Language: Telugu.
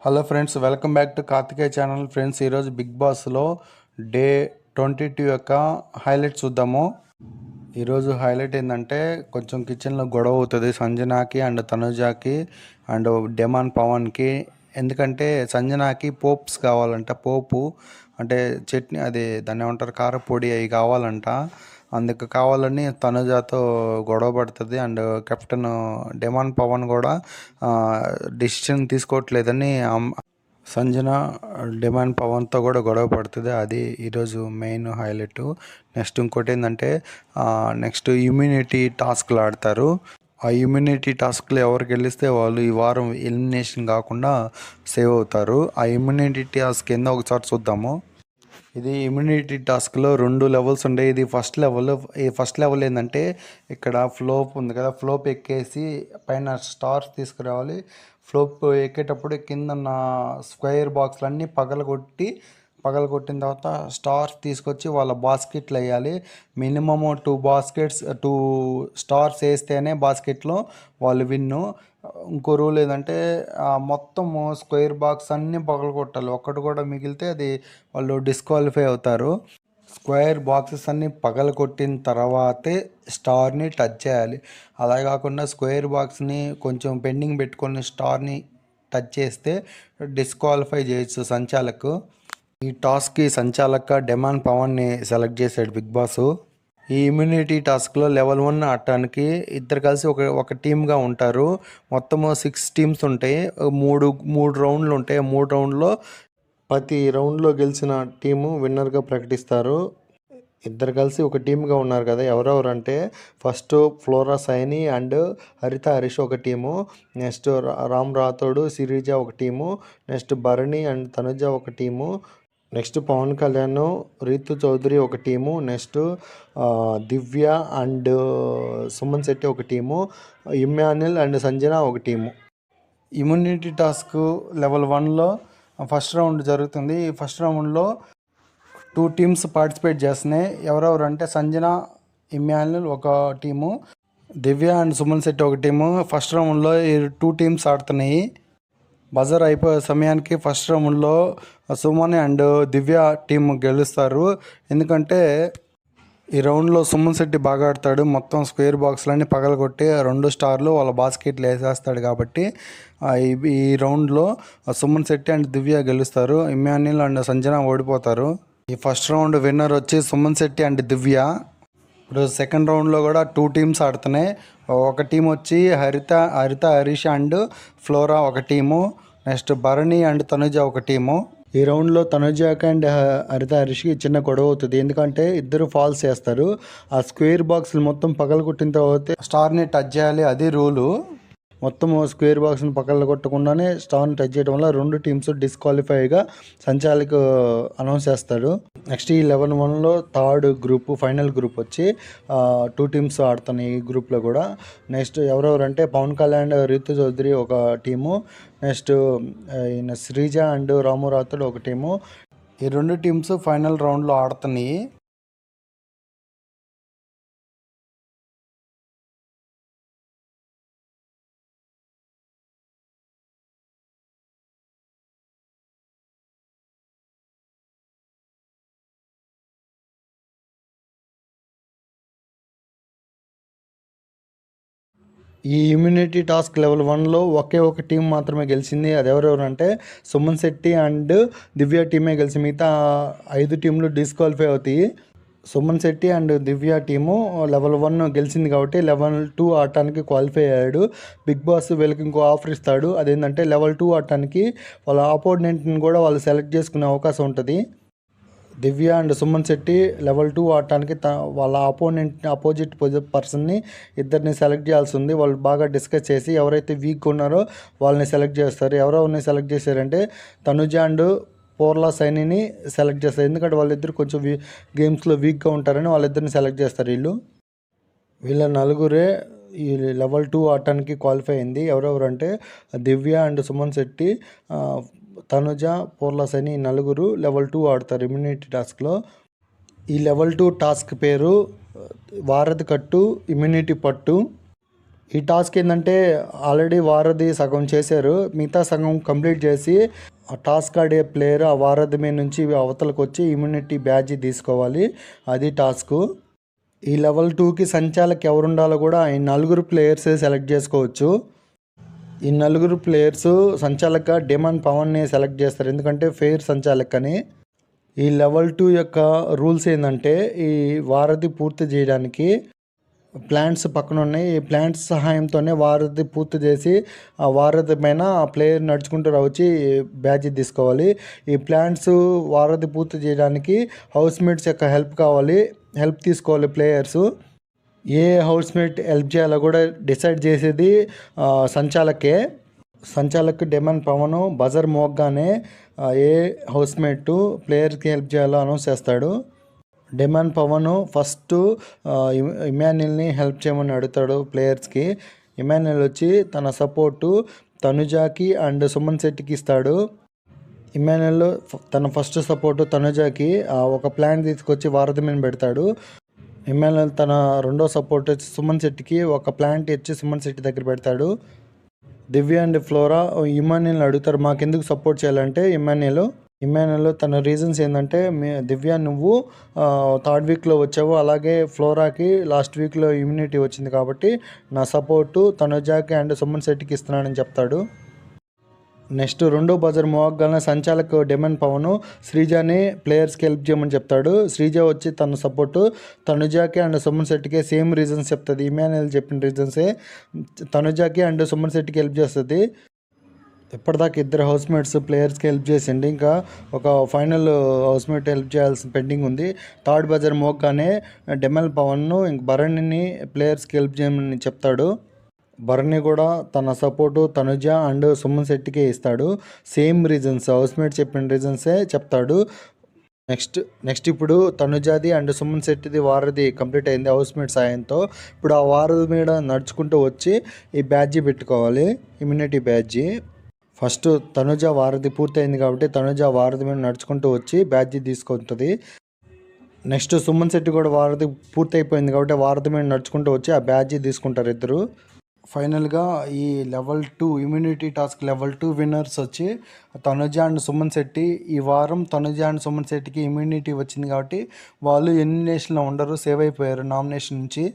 Hello friends, welcome back to Karthikeya channel. Friends, ఈరోజు బిగ్ బాస్లో డే 22 యొక్క హైలైట్ చూద్దాము. ఈరోజు హైలైట్ ఏంటంటే కొంచెం కిచెన్లో గొడవ అవుతుంది సంజనాకి అండ్ తనుజాకి అండ్ డెమాన్ పవన్కి. ఎందుకంటే సంజనాకి పోప్స్ కావాలంట, పోపు అంటే చట్నీ, అది దాన్ని ఏమంటారు, కారపొడి అవి కావాలంట. అందుకు కావాలని తనుజాతో గొడవ పడుతుంది. అండ్ కెప్టెన్ డెమాన్ పవన్ కూడా డిసిషన్ తీసుకోవట్లేదని సంజన డెమాన్ పవన్తో కూడా గొడవ పడుతుంది. అది ఈరోజు మెయిన్ హైలైట్. నెక్స్ట్ ఇంకోటి ఏంటంటే నెక్స్ట్ ఇమ్యూనిటీ టాస్క్లు ఆడతారు. ఆ ఇమ్యూనిటీ టాస్క్లు ఎవరు గెలిస్తే వాళ్ళు ఈ వారం ఎలిమినేషన్ కాకుండా సేవ్ అవుతారు. ఆ ఇమ్యూనిటీ టాస్క్ కింద ఒకసారి చూద్దాము. ఇది ఇమ్యూనిటీ టాస్క్లో 2 లెవెల్స్ ఉంటాయి. ఇది ఫస్ట్ లెవెల్. ఈ ఫస్ట్ లెవెల్ ఏంటంటే ఇక్కడ ఫ్లోప్ ఉంది కదా, ఫ్లోప్ ఎక్కేసి పైన స్టార్స్ తీసుకురావాలి. ఫ్లోప్ ఎక్కేటప్పుడు కింద ఉన్న స్క్వేర్ బాక్స్లన్నీ పగలగొట్టిన తర్వాత స్టార్స్ తీసుకొచ్చి వాళ్ళ బాస్కెట్లు వేయాలి. మినిమము 2 స్టార్స్ వేస్తేనే బాస్కెట్లో వాళ్ళు విన్ను. ఇంకో రూల్ ఏంటంటే మొత్తము స్క్వేర్ బాక్స్ అన్నీ పగలగొట్టాలి. ఒక్కటి కూడా మిగిలితే అది వాళ్ళు డిస్క్వాలిఫై అవుతారు. స్క్వేర్ బాక్సెస్ అన్నీ పగలగొట్టిన తర్వాతే స్టార్ని టచ్ చేయాలి. అలా కాకుండా స్క్వేర్ బాక్స్ని కొంచెం పెండింగ్ పెట్టుకొని స్టార్ని టచ్ చేస్తే డిస్క్వాలిఫై చేయొచ్చు సంచాలకు. ఈ టాస్క్కి సంచాలక డెమాన్ పవన్ని సెలెక్ట్ చేశాడు బిగ్ బాస్. ఈ ఇమ్యూనిటీ టాస్క్లో లెవెల్ 1 ఆడటానికి ఇద్దరు కలిసి ఒక టీమ్గా ఉంటారు. మొత్తము 6 టీమ్స్ ఉంటాయి. మూడు రౌండ్లు ఉంటాయి. 3 రౌండ్లో ప్రతి రౌండ్లో గెలిచిన టీము విన్నర్గా ప్రకటిస్తారు. ఇద్దరు కలిసి ఒక టీమ్గా ఉన్నారు కదా, ఎవరెవరంటే first Flora Saini and Haritha Harish ఒక టీము, నెక్స్ట్ రామ్ రాథోడు సిరీజ ఒక team, next Bharani and Tanuja ఒక టీము, నెక్స్ట్ పవన్ కళ్యాణ్ రీతు చౌదరి ఒక team, next Divya and Suman Shetty ఒక టీము, ఇమ్మాన్యుల్ అండ్ సంజన ఒక టీము. ఇమ్యూనిటీ టాస్క్ లెవెల్ 1లో ఫస్ట్ రౌండ్ జరుగుతుంది. ఈ ఫస్ట్ రౌండ్లో 2 టీమ్స్ పార్టిసిపేట్ చేస్తున్నాయి. ఎవరెవరు అంటే సంజన, ఇమ్మాన్యుల్ ఒక team, Divya and Suman Shetty ఒక టీము. ఫస్ట్ రౌండ్లో ఈ 2 టీమ్స్ ఆడుతున్నాయి. బజర్ అయిపోయే సమయానికి ఫస్ట్ రౌండ్లో సుమన్ అండ్ దివ్య టీం గెలుస్తారు. ఎందుకంటే ఈ రౌండ్లో సుమన్ శెట్టి బాగా ఆడతాడు. మొత్తం స్క్వేర్ బాక్స్లన్నీ పగలగొట్టి 2 స్టార్లు వాళ్ళ బాస్కెట్లు వేసేస్తాడు. కాబట్టి ఈ రౌండ్లో సుమన్ శెట్టి అండ్ దివ్య గెలుస్తారు. ఇమ్మాన్యుల్ అండ్ సంజన ఓడిపోతారు. ఈ ఫస్ట్ రౌండ్ విన్నర్ వచ్చి సుమన్ శెట్టి అండ్ దివ్య. ఇప్పుడు సెకండ్ రౌండ్లో కూడా 2 టీమ్స్ ఆడుతున్నాయి. ఒక టీం వచ్చి హరిత హరీష్ అండ్ ఫ్లోరా ఒక team, next Bharani and Tanuja ఒక టీము. ఈ రౌండ్లో తనుజాకి అండ్ హరిత హరీష్కి చిన్న గొడవ అవుతుంది. ఎందుకంటే ఇద్దరు ఫాల్స్ చేస్తారు. ఆ స్క్వేర్ బాక్స్లు మొత్తం పగలగొట్టిన తర్వాత స్టార్ని టచ్ చేయాలి, అది రూలు. మొత్తం స్క్వేర్ బాక్స్ని పక్కన కొట్టకుండానే స్టార్ని టచ్ చేయడం వల్ల 2 టీమ్స్ డిస్క్వాలిఫైగా సంచాలకు అనౌన్స్ చేస్తాడు. నెక్స్ట్ ఈ 11-1లో థర్డ్ గ్రూప్, ఫైనల్ గ్రూప్ వచ్చి 2 టీమ్స్ ఆడుతున్నాయి ఈ గ్రూప్లో కూడా. నెక్స్ట్ ఎవరెవరంటే పవన్ కళ్యాణ్ రీతు చౌదరి ఒక టీము, నెక్స్ట్ శ్రీజ అండ్ రాము రాథోడ్ ఒక టీము. ఈ 2 టీమ్స్ ఫైనల్ రౌండ్లో ఆడుతున్నాయి. ఈ ఇమ్యూనిటీ టాస్క్ లెవెల్ 1లో ఒకే ఒక టీం మాత్రమే గెలిచింది. అది ఎవరెవరు అంటే సుమన్ శెట్టి అండ్ దివ్య టీమే గెలిచి మిగతా 5 టీంలు డిస్క్వాలిఫై అవుతాయి. Suman Shetty and Divya team level 1 గెలిచింది కాబట్టి లెవెల్ 2 ఆడటానికి క్వాలిఫై అయ్యాడు. బిగ్ బాస్ వీళ్ళకి ఇంకో ఆఫర్ ఇస్తాడు. అదేంటంటే లెవెల్ 2 ఆడటానికి వాళ్ళ ఆపోనెంట్ని కూడా వాళ్ళు సెలెక్ట్ చేసుకునే అవకాశం ఉంటుంది. దివ్య అండ్ సుమన్ శెట్టి లెవెల్ 2 ఆడటానికి వాళ్ళ అపోజిట్ పర్సన్ని ఇద్దరిని సెలెక్ట్ చేయాల్సి ఉంది. వాళ్ళు బాగా డిస్కస్ చేసి ఎవరైతే వీక్గా ఉన్నారో వాళ్ళని సెలెక్ట్ చేస్తారు. ఎవరెవరిని సెలెక్ట్ చేశారంటే తనుజ అండ్ పోర్లా సైనిని సెలెక్ట్ చేస్తారు. ఎందుకంటే వాళ్ళిద్దరు కొంచెం గేమ్స్లో వీక్గా ఉంటారని వాళ్ళిద్దరిని సెలెక్ట్ చేస్తారు. వీళ్ళ నలుగురే ఈ లెవెల్ 2 ఆడటానికి క్వాలిఫై అయింది. ఎవరెవరంటే దివ్య అండ్ సుమన్ శెట్టి, తనుజ, పోర్లా సైని, నలుగురు లెవెల్ 2 ఆడతారు ఇమ్యూనిటీ టాస్క్లో. ఈ లెవెల్ 2 టాస్క్ పేరు వారధి కట్టు ఇమ్యూనిటీ పట్టు. ఈ టాస్క్ ఏంటంటే ఆల్రెడీ వారధి సగం చేశారు, మిగతా సగం కంప్లీట్ చేసి ఆ టాస్క్ ఆడే ప్లేయర్ ఆ వారధి మీద నుంచి అవతలకు వచ్చి ఇమ్యూనిటీ బ్యాడ్జ్ తీసుకోవాలి. అది టాస్క్. ఈ లెవెల్ 2కి సంచాలక్ ఎవరు ఉండాలో కూడా ఈ నలుగురు ప్లేయర్స్ సెలెక్ట్ చేసుకోవచ్చు. ఈ నలుగురు ప్లేయర్స్ సంచాలక డెమాన్ పవన్ని సెలెక్ట్ చేస్తారు, ఎందుకంటే ఫెయిర్ సంచాలక్ అని. ఈ లెవెల్ 2 యొక్క రూల్స్ ఏంటంటే ఈ వారధి పూర్తి చేయడానికి ప్లాంట్స్ పక్కన ఉన్నాయి. ఈ ప్లాంట్స్ సహాయంతోనే వారధి పూర్తి చేసి ఆ వారధి పైన ఆ ప్లేయర్ నడుచుకుంటూ వచ్చి బ్యాడ్జ్ తీసుకోవాలి. ఈ ప్లాంట్స్ వారధి పూర్తి చేయడానికి హౌస్మేట్స్ యొక్క హెల్ప్ తీసుకోవాలి ప్లేయర్స్. ఏ హౌస్మేట్ హెల్ప్ చేయాలో కూడా డిసైడ్ చేసేది సంచాలకే. సంచాలక్ డెమాన్ పవన్ బజర్ మోగ్గానే ఏ హౌస్మేట్ ప్లేయర్కి హెల్ప్ చేయాలో అనౌన్స్ చేస్తాడు. డెమాన్ పవన్ ఫస్ట్ ఇమాన్యుల్ని హెల్ప్ చేయమని అడుగుతాడు ప్లేయర్స్కి. ఇమాన్యుల్ వచ్చి తన సపోర్టు తనుజాకి అండ్ సుమన్ శెట్టికి ఇస్తాడు. ఇమాన్యుల్ తన ఫస్ట్ సపోర్టు తనుజాకి ఒక ప్లాన్ తీసుకొచ్చి వారధి మీద పెడతాడు. ఇమాన్యుల్ తన రెండో సపోర్ట్ వచ్చి సుమన్ శెట్టికి ఒక ప్లాంట్ ఇచ్చి సుమన్ శెట్టి దగ్గర పెడతాడు. దివ్య అండ్ ఫ్లోరా ఇమాన్యుల్ని అడుగుతారు మాకెందుకు సపోర్ట్ చేయాలంటే ఇమాన్యుల్ తన రీజన్స్ ఏంటంటే దివ్య నువ్వు థర్డ్ వీక్లో వచ్చావు, అలాగే ఫ్లోరాకి లాస్ట్ వీక్లో ఇమ్యూనిటీ వచ్చింది, కాబట్టి నా సపోర్టు తనుజాకి అండ్ సుమన్ శెట్టికి ఇస్తున్నానని చెప్తాడు. నెక్స్ట్ రెండో బజర్ మోగ్గానే సంచాలక్ డెమాన్ పవన్ శ్రీజాని ప్లేయర్స్కి హెల్ప్ చేయమని చెప్తాడు. శ్రీజ వచ్చి తన సపోర్టు తనుజాకి అండ్ సుమన్ శెట్టికి సేమ్ రీజన్స్ చెప్తుంది. ఇమాన్యుల్ చెప్పిన రీజన్సే తనుజాకి అండ్ సుమన్ శెట్టికి హెల్ప్ చేస్తుంది. ఇప్పటిదాకా ఇద్దరు హౌస్మేట్స్ ప్లేయర్స్కి హెల్ప్ చేసిండి, ఇంకా ఒక ఫైనల్ హౌస్మేట్ హెల్ప్ చేయాల్సిన పెండింగ్ ఉంది. థర్డ్ బజర్ మోగ్గానే డెమాన్ పవన్ ఇంక భరణిని ప్లేయర్స్కి హెల్ప్ చేయమని చెప్తాడు. భరణి కూడా తన సపోర్టు తనుజ అండ్ సుమన్ శెట్టికే ఇస్తాడు. సేమ్ రీజన్స్ హౌస్మేట్ చెప్పిన రీజన్సే చెప్తాడు. నెక్స్ట్ ఇప్పుడు తనుజాది అండ్ సుమన్ శెట్టిది వారధి కంప్లీట్ అయింది హౌస్మేట్ సాయంతో. ఇప్పుడు ఆ వారధి మీద నడుచుకుంటూ వచ్చి ఈ బ్యాడ్జీ పెట్టుకోవాలి, ఇమ్యూనిటీ బ్యాడ్జీ. ఫస్ట్ తనుజ వారధి పూర్తయింది కాబట్టి తనుజ వారధి మీద నడుచుకుంటూ వచ్చి బ్యాడ్జీ తీసుకుంటుంది. నెక్స్ట్ సుమన్ శెట్టి కూడా వారధి పూర్తయిపోయింది కాబట్టి వారధి మీద నడుచుకుంటూ వచ్చి ఆ బ్యాడ్జీ తీసుకుంటారు ఇద్దరు. ఫైనల్గా ఈ level 2 immunity task level 2 winners వచ్చి తనుజ అండ్ సుమన్ శెట్టి. ఈ వారం తనుజ అండ్ సుమన్ శెట్టికి ఇమ్యూనిటీ వచ్చింది కాబట్టి వాళ్ళు ఎలిమినేషన్లో ఉండరు, సేవ్ అయిపోయారు నామినేషన్ నుంచి.